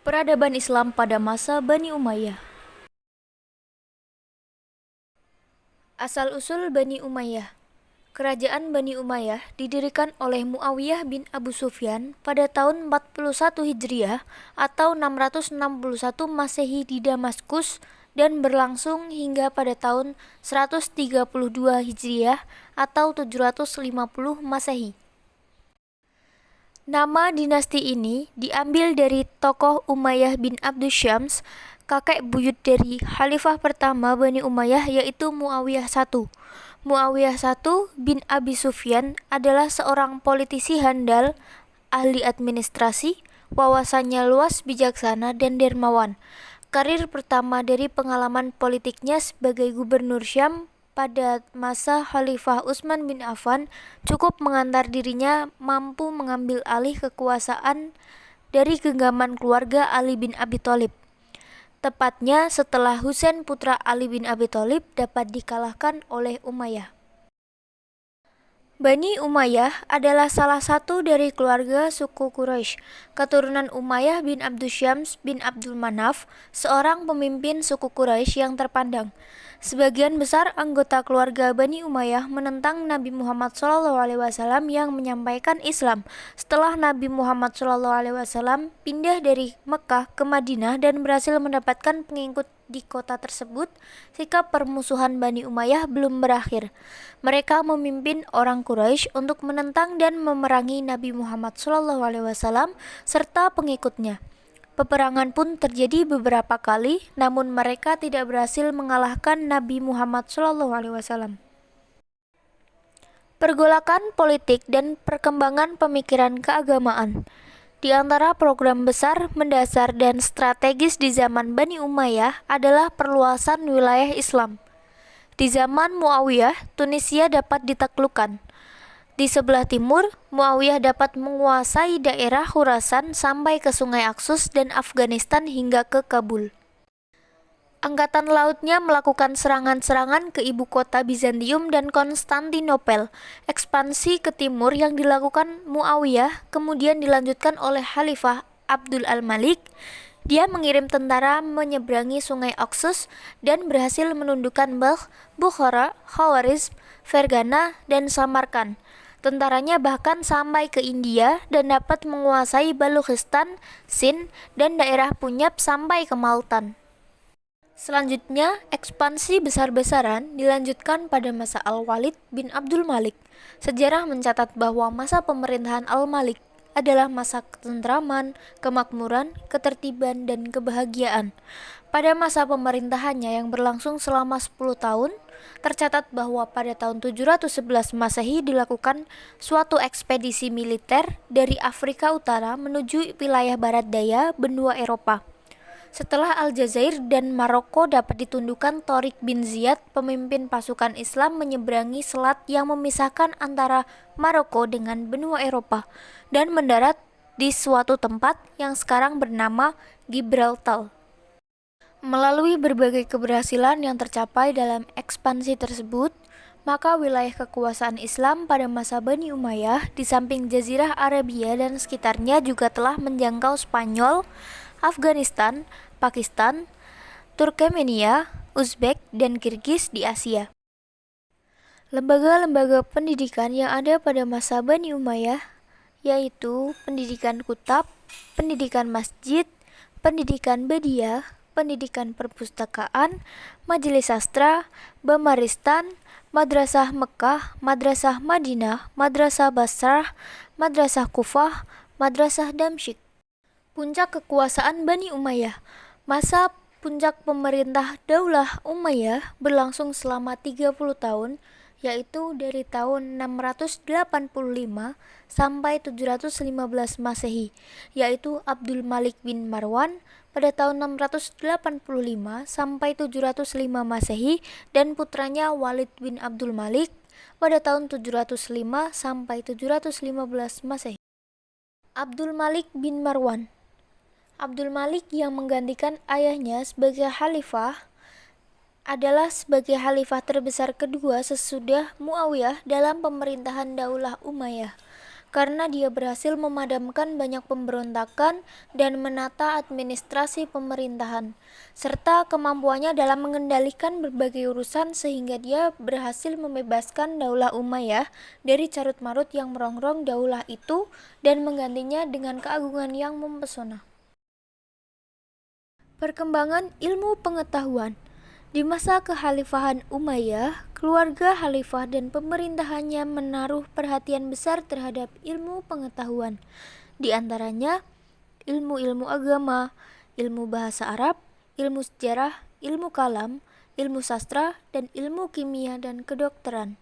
Peradaban Islam pada masa Bani Umayyah. Asal-usul Bani Umayyah. Kerajaan Bani Umayyah didirikan oleh Muawiyah bin Abu Sufyan pada tahun 41 Hijriah atau 661 Masehi di Damaskus dan berlangsung hingga pada tahun 132 Hijriah atau 750 Masehi. Nama dinasti ini diambil dari tokoh Umayyah bin Abdus Syams, kakek buyut dari Khalifah pertama Bani Umayyah yaitu Muawiyah I. Muawiyah I bin Abi Sufyan adalah seorang politisi handal, ahli administrasi, wawasannya luas, bijaksana, dan dermawan. Karir pertama dari pengalaman politiknya sebagai gubernur Syam pada masa Khalifah Utsman bin Affan cukup mengantar dirinya mampu mengambil alih kekuasaan dari genggaman keluarga Ali bin Abi Thalib. Tepatnya setelah Husain putra Ali bin Abi Thalib dapat dikalahkan oleh Umayyah. Bani Umayyah adalah salah satu dari keluarga suku Quraisy, keturunan Umayyah bin Abdus Syams bin Abdul Manaf, seorang pemimpin suku Quraisy yang terpandang. Sebagian besar anggota keluarga Bani Umayyah menentang Nabi Muhammad SAW yang menyampaikan Islam. Setelah Nabi Muhammad SAW pindah dari Mekah ke Madinah dan berhasil mendapatkan pengikut di kota tersebut, sikap permusuhan Bani Umayyah belum berakhir. Mereka memimpin orang Quraisy untuk menentang dan memerangi Nabi Muhammad SAW serta pengikutnya. Peperangan pun terjadi beberapa kali, namun mereka tidak berhasil mengalahkan Nabi Muhammad SAW. Pergolakan politik dan perkembangan pemikiran keagamaan. Di antara program besar, mendasar, dan strategis di zaman Bani Umayyah adalah perluasan wilayah Islam. Di zaman Muawiyah, Tunisia dapat ditaklukkan. Di sebelah timur, Muawiyah dapat menguasai daerah Khurasan sampai ke Sungai Aksus dan Afghanistan hingga ke Kabul. Angkatan lautnya melakukan serangan-serangan ke ibu kota Bizantium dan Konstantinopel. Ekspansi ke timur yang dilakukan Muawiyah kemudian dilanjutkan oleh Khalifah Abdul al-Malik. Dia mengirim tentara menyeberangi Sungai Aksus dan berhasil menundukkan Balkh, Bukhara, Khawarizm, Fergana, dan Samarkand. Tentaranya bahkan sampai ke India dan dapat menguasai Balochistan, Sind, dan daerah Punyab sampai ke Multan. Selanjutnya, ekspansi besar-besaran dilanjutkan pada masa Al-Walid bin Abdul Malik. Sejarah mencatat bahwa masa pemerintahan Al-Malik adalah masa ketentraman, kemakmuran, ketertiban, dan kebahagiaan. Pada masa pemerintahannya yang berlangsung selama 10 tahun, tercatat bahwa pada tahun 711 Masehi dilakukan suatu ekspedisi militer dari Afrika Utara menuju wilayah barat daya benua Eropa. Setelah Aljazair dan Maroko dapat ditundukkan, Tariq bin Ziyad, pemimpin pasukan Islam, menyeberangi selat yang memisahkan antara Maroko dengan benua Eropa dan mendarat di suatu tempat yang sekarang bernama Gibraltar. Melalui berbagai keberhasilan yang tercapai dalam ekspansi tersebut, maka wilayah kekuasaan Islam pada masa Bani Umayyah di samping Jazirah Arabia dan sekitarnya juga telah menjangkau Spanyol, Afghanistan, Pakistan, Turkmenia, Uzbek, dan Kirgiz di Asia. Lembaga-lembaga pendidikan yang ada pada masa Bani Umayyah yaitu pendidikan kutab, pendidikan masjid, pendidikan Badiah, pendidikan perpustakaan, majelis sastra, Bamaristan, Madrasah Mekah, Madrasah Madinah, Madrasah Basrah, Madrasah Kufah, Madrasah Damsyik. Puncak kekuasaan Bani Umayyah. Masa puncak pemerintah Daulah Umayyah berlangsung selama 30 tahun, yaitu dari tahun 685 sampai 715 Masehi, yaitu Abdul Malik bin Marwan pada tahun 685 sampai 705 Masehi dan putranya Walid bin Abdul Malik pada tahun 705 sampai 715 Masehi. Abdul Malik bin Marwan. Abdul Malik yang menggantikan ayahnya sebagai khalifah adalah sebagai khalifah terbesar kedua sesudah Muawiyah dalam pemerintahan Daulah Umayyah. karena dia berhasil memadamkan banyak pemberontakan dan menata administrasi pemerintahan, serta kemampuannya dalam mengendalikan berbagai urusan sehingga dia berhasil membebaskan Daulah Umayyah dari carut-marut yang merongrong daulah itu dan menggantinya dengan keagungan yang mempesona. Perkembangan ilmu pengetahuan. Di masa kekhalifahan Umayyah, keluarga khalifah dan pemerintahannya menaruh perhatian besar terhadap ilmu pengetahuan, di antaranya ilmu-ilmu agama, ilmu bahasa Arab, ilmu sejarah, ilmu kalam, ilmu sastra, dan ilmu kimia dan kedokteran.